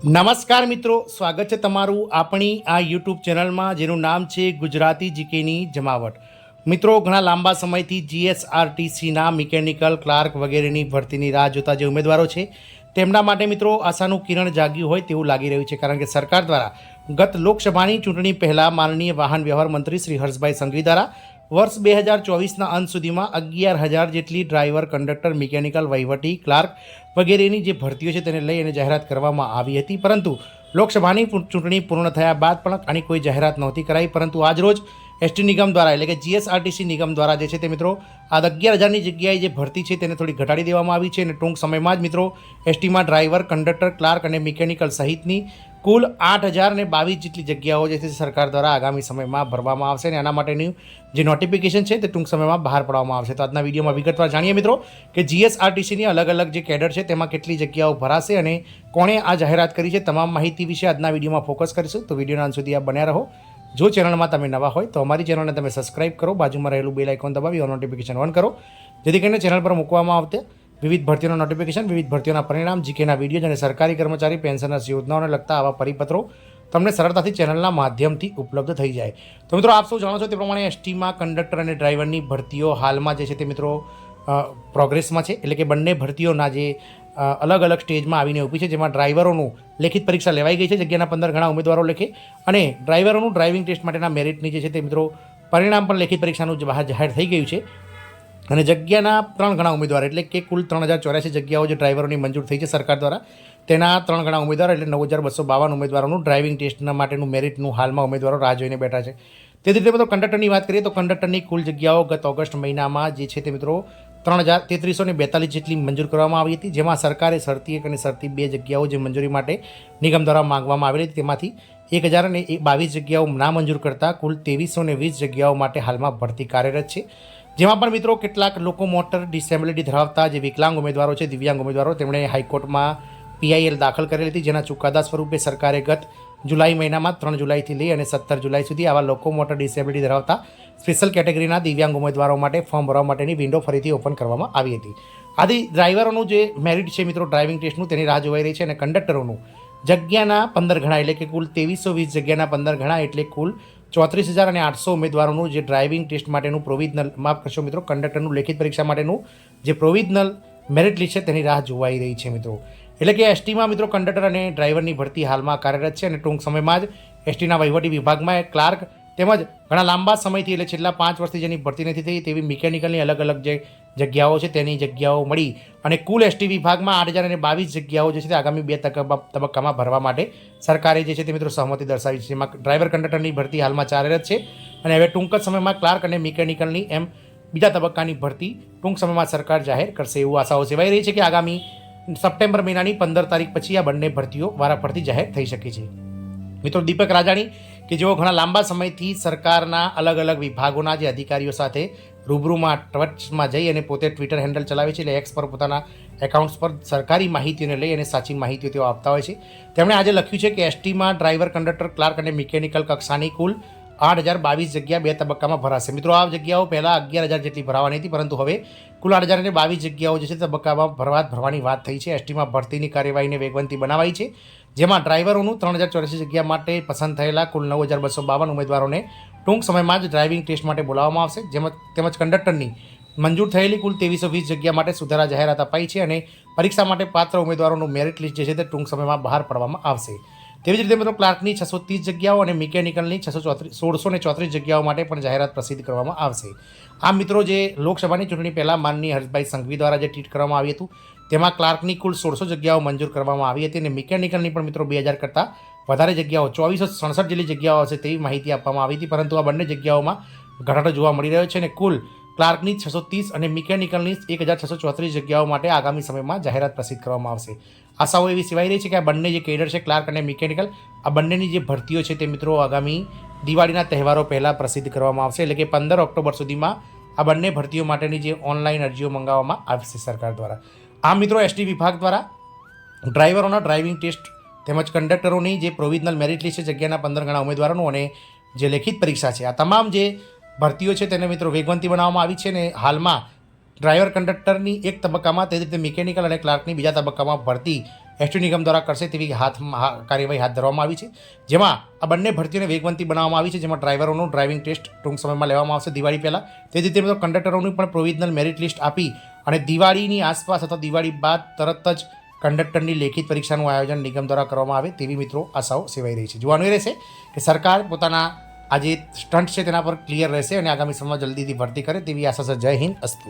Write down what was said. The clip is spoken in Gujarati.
નમસ્કાર મિત્રો, સ્વાગત છે તમારું આપણી આ યુટ્યુબ ચેનલમાં જેનું નામ છે ગુજરાતી જીકેની જમાવટ. મિત્રો, ઘણા લાંબા સમયથી જીએસઆરટીસીના મિકેનિકલ ક્લાર્ક વગેરેની ભરતીની રાહ જોતા જે ઉમેદવારો છે તેમના માટે મિત્રો આશાનું કિરણ જાગ્યું હોય તેવું લાગી રહ્યું છે, કારણ કે સરકાર દ્વારા ગત લોકસભાની ચૂંટણી પહેલાં માનનીય વાહન વ્યવહાર મંત્રી શ્રી હર્ષભાઈ સંઘવી દ્વારા વર્ષ 2024ના અંત સુધીમાં 11,000 જેટલી ડ્રાઈવર, કંડક્ટર, મિકેનિકલ, વહીવટી, ક્લાર્ક વગેરેની જે ભરતીઓ છે તેને લઈ અને જાહેરાત કરવામાં આવી હતી. પરંતુ લોકસભાની ચૂંટણી પૂર્ણ થયા બાદ પણ આની કોઈ જાહેરાત નહોતી કરાઈ. પરંતુ આજરોજ એસટી નિગમ દ્વારા એટલે કે જીએસઆરટીસી નિગમ દ્વારા જે છે તે મિત્રો આ 11,000ની જગ્યાએ જે ભરતી છે તેને થોડી ઘટાડી દેવામાં આવી છે અને ટૂંક સમયમાં જ મિત્રો એસટીમાં ડ્રાઈવર, કંડક્ટર, ક્લાર્ક અને મિકેનિકલ સહિતની કુલ 8,022 જેટલી જગ્યાઓ જે છે સરકાર દ્વારા આગામી સમયમાં ભરવામાં આવશે અને આના માટેની જે નોટિફિકેશન છે તે ટૂંક સમયમાં બહાર પાડવામાં આવશે. તો આજના વિડીયોમાં વિગતવાર જાણીએ મિત્રો કે જીએસઆરટીસીની અલગ અલગ જે કેડર છે તેમાં કેટલી જગ્યાઓ ભરાશે અને કોણે આ જાહેરાત કરી છે, તમામ માહિતી વિશે આજના વિડીયોમાં ફોકસ કરીશું. તો વિડીયોના અંત સુધી આપ બન્યા રહો. જો ચેનલમાં તમે નવા હોય તો અમારી ચેનલને તમે સબસ્ક્રાઇબ કરો, બાજુમાં રહેલું બેલ આઇકોન દબાવી ઓલ નોટિફિકેશન ઓન કરો, જેથી કરીને ચેનલ પર મૂકવામાં આવતે વિવિધ ભરતીઓના નોટિફિકેશન, વિવિધ ભરતીઓના પરિણામ, જીકેના વિડીયો અને સરકારી કર્મચારી પેન્શનર્સ યોજનાઓને લગતા આવા પરિપત્રો તમને સરળતાથી ચેનલના માધ્યમથી ઉપલબ્ધ થઈ જાય. તો મિત્રો, આપ સૌ જાણો છો તે પ્રમાણે એસટીમાં કંડક્ટર અને ડ્રાઈવરની ભરતીઓ હાલમાં જે છે તે મિત્રો પ્રોગ્રેસમાં છે. એટલે કે બંને ભરતીઓના જે અલગ અલગ સ્ટેજમાં આવીને ઊભી છે, જેમાં ડ્રાઈવરોનું લેખિત પરીક્ષા લેવાઈ ગઈ છે, જગ્યાના 15 ગણા ઉમેદવારો લેખે, અને ડ્રાઈવરોનું ડ્રાઇવિંગ ટેસ્ટ માટેના મેરિટની જે છે તે મિત્રો પરિણામ પણ લેખિત પરીક્ષાનું જાહેર થઈ ગયું છે. અને જગ્યાના 3 ગણા ઉમેદવાર એટલે કે કુલ 3,084 જગ્યાઓ જે ડ્રાઈવરોની મંજૂર થઈ છે સરકાર દ્વારા, તેના 3 ગણા ઉમેદવાર એટલે 9,252 ઉમેદવારોનું ડ્રાઇવિંગ ટેસ્ટના માટેનું મેરિટનું હાલમાં ઉમેદવારો રાહ જોઈને બેઠા છે. તે રીતે મિત્રો કંડક્ટરની વાત કરીએ તો કંડક્ટરની કુલ જગ્યાઓ ગત ઓગસ્ટ મહિનામાં જે છે તે મિત્રો 3,342 જેટલી મંજૂર કરવામાં આવી હતી, જેમાં સરકારે શરતી 1 અને શરતી 2 જગ્યાઓ જે મંજૂરી માટે નિગમ દ્વારા માંગવામાં આવેલી હતી તેમાંથી 1,022 જગ્યાઓ નામંજૂર કરતાં કુલ 2,320 જગ્યાઓ માટે હાલમાં ભરતી કાર્યરત છે. જેમાં પણ મિત્રો કેટલાક લોકો મોટર ડિસેબિલિટી ધરાવતા જે વિકલાંગ ઉમેદવારો છે, દિવ્યાંગ ઉમેદવારો, તેમણે હાઈકોર્ટમાં પીઆઈએલ દાખલ કરેલી હતી, જેના ચુકાદા સ્વરૂપે સરકારે ગત જુલાઈ મહિનામાં 3 જુલાઈથી લઈ અને 17 જુલાઈ સુધી આવા લોકો મોટર ડિસેબિલિટી ધરાવતા સ્પેશિયલ કેટેગરીના દિવ્યાંગ ઉમેદવારો માટે ફોર્મ ભરવા માટેની વિન્ડો ફરીથી ઓપન કરવામાં આવી હતી. આથી ડ્રાઈવરોનું જે મેરિટ છે મિત્રો ડ્રાઇવિંગ ટેસ્ટનું તેની રાહ જોવાઈ રહી છે, અને કંડક્ટરોનું જગ્યાના 15 ગણા એટલે કે કુલ 2,320 જગ્યાના 15 ગણા એટલે કુલ 34,800 ઉમેદવારોનું જે ડ્રાઇવિંગ ટેસ્ટ માટેનું પ્રોવિઝનલ, માફ કરશો મિત્રો, કંડક્ટરનું લેખિત પરીક્ષા માટેનું જે પ્રોવિઝનલ મેરિટ લિસ્ટ છે તેની રાહ જોવાઈ રહી છે મિત્રો. એટલે કે એસટીમાં મિત્રો કંડક્ટર અને ડ્રાઈવરની ભરતી હાલમાં કાર્યરત છે અને ટૂંક સમયમાં જ એસટીના વહીવટી વિભાગમાં ક્લાર્ક તેમજ ઘણા લાંબા સમયથી એટલે છેલ્લા 5 વર્ષથી જેની ભરતી નથી થઈ તેવી મિકેનિકલની અલગ અલગ જે જગ્યાઓ છે તેની જગ્યાઓ મળી અને કુલ એસટી વિભાગમાં 8,022 જગ્યાઓ જે છે તે આગામી 2 તબક્કામાં ભરવા માટે સરકારે જે છે તે મિત્રો સહમતિ દર્શાવી છે. જેમાં ડ્રાઈવર, કંડક્ટરની ભરતી હાલમાં કાર્યરત છે અને હવે ટૂંક જ સમયમાં ક્લાર્ક અને મિકેનિકલની એમ બીજા તબક્કાની ભરતી ટૂંક સમયમાં સરકાર જાહેર કરશે એવું આશાઓ સેવાઈ રહી છે કે આગામી સપ્ટેમ્બર મહિનાની 15 તારીખ પછી આ બંને ભરતીઓ વારાફરતી જાહેર થઈ શકે છે. મિત્રો, દીપક રાજાણી કે જેઓ ઘણા લાંબા સમયથી સરકારના અલગ અલગ વિભાગોના જે અધિકારીઓ સાથે રૂબરૂમાં ટચમાં જઈ અને પોતે ટ્વિટર હેન્ડલ ચલાવે છે, એટલે એક્સ પર પોતાના એકાઉન્ટ્સ પર સરકારી માહિતીઓને લઈ અને સાચી માહિતીઓ તેઓ આપતા હોય છે. તેમણે આજે લખ્યું છે કે એસટીમાં ડ્રાઈવર, કંડક્ટર, ક્લાર્ક અને મિકેનિકલ કક્ષાની કુલ 8,022 જગ્યા 2 તબક્કામાં ભરાશે. મિત્રો, આ જગ્યાઓ પહેલાં 11,000 જેટલી ભરાવાની હતી, પરંતુ હવે કુલ 8,022 જગ્યાઓ જે છે તબક્કામાં ભરવાની વાત થઈ છે. એસટીમાં ભરતીની કાર્યવાહીને વેગવંતી બનાવાઈ છે, જેમાં ડ્રાઈવરોનું 3,084 જગ્યા માટે પસંદ થયેલા કુલ 9,252 ઉમેદવારોને ટૂંક સમયમાં જ ડ્રાઇવિંગ ટેસ્ટ માટે બોલાવવામાં આવશે. તેમજ કંડક્ટરની મંજૂર થયેલી કુલ 2,320 જગ્યા માટે સુધારા જાહેરાત અપાઈ છે અને પરીક્ષા માટે પાત્ર ઉમેદવારોનું મેરિટ લિસ્ટ જે છે તે ટૂંક સમયમાં બહાર પાડવામાં આવશે. તેવી જ રીતે મિત્રો ક્લાર્કની 630 જગ્યાઓ અને મિકેનિકલની 1,634 જગ્યાઓ માટે પણ જાહેરાત પ્રસિદ્ધ કરવામાં આવશે. આ મિત્રો, જે લોકસભાની ચૂંટણી પહેલાં માનનીય હર્ષભાઈ સંઘવી દ્વારા જે ટ્વીટ કરવામાં આવ્યું હતું તેમાં ક્લાર્કની કુલ 1,600 જગ્યાઓ મંજૂર કરવામાં આવી હતી અને મિકેનિકલની પણ મિત્રો 2,000 કરતાં વધારે જગ્યાઓ 2,467 જેટલી જગ્યાઓ હશે તેવી માહિતી આપવામાં આવી હતી. પરંતુ આ બંને જગ્યાઓમાં ઘટાડો જોવા મળી રહ્યો છે અને કુલ ક્લાર્કની 630 અને મિકેનિકલની 1,634 જગ્યાઓ માટે આગામી સમયમાં જાહેરાત પ્રસિદ્ધ કરવામાં આવશે. આશાઓ એવી સેવાઈ રહી છે કે આ બંને જે કેડર છે ક્લાર્ક અને મિકેનિકલ, આ બંનેની જે ભરતીઓ છે તે મિત્રો આગામી દિવાળીના તહેવારો પહેલાં પ્રસિદ્ધ કરવામાં આવશે. એટલે કે 15 ઓક્ટોબર સુધીમાં આ બંને ભરતીઓ માટેની જે ઓનલાઈન અરજીઓ મંગાવવામાં આવશે સરકાર દ્વારા. આ મિત્રો એસટી વિભાગ દ્વારા ડ્રાઈવરોના ડ્રાઇવિંગ ટેસ્ટ તેમજ કંડક્ટરોની જે પ્રોવિઝનલ મેરિટ લિસ્ટ છે જગ્યાના 15 ગણા ઉમેદવારોનું અને જે લેખિત પરીક્ષા છે, આ તમામ જે ભરતીઓ છે તેને મિત્રો વેગવંતી બનાવવામાં આવી છે અને હાલમાં ડ્રાઈવર, કંડક્ટરની 1 તબક્કામાં, તે રીતે મિકેનિકલ અને ક્લાર્કની બીજા તબક્કામાં ભરતી એસટી નિગમ દ્વારા કરશે તેવી કાર્યવાહી હાથ ધરવામાં આવી છે, જેમાં આ બંને ભરતીઓને વેગવંતી બનાવવામાં આવી છે, જેમાં ડ્રાઈવરોનું ડ્રાઇવિંગ ટેસ્ટ ટૂંક સમયમાં લેવામાં આવશે દિવાળી પહેલાં. તે જ રીતે મિત્રો કંડક્ટરોનું પણ પ્રોવિઝનલ મેરિટ લિસ્ટ આપી અને દિવાળીની આસપાસ અથવા દિવાળી બાદ તરત જ કંડક્ટરની લેખિત પરીક્ષાનું આયોજન નિગમ દ્વારા કરવામાં આવે તેવી મિત્રો આશાઓ સેવાઈ રહી છે. જોવાનું એ રહેશે કે સરકાર પોતાના આ જે સ્ટન્ટ છે તેના પર ક્લિયર રહેશે અને આગામી સમયમાં જલ્દીથી ભરતી કરે તેવી આશા છે. જય હિન્દ, અસ્તુ.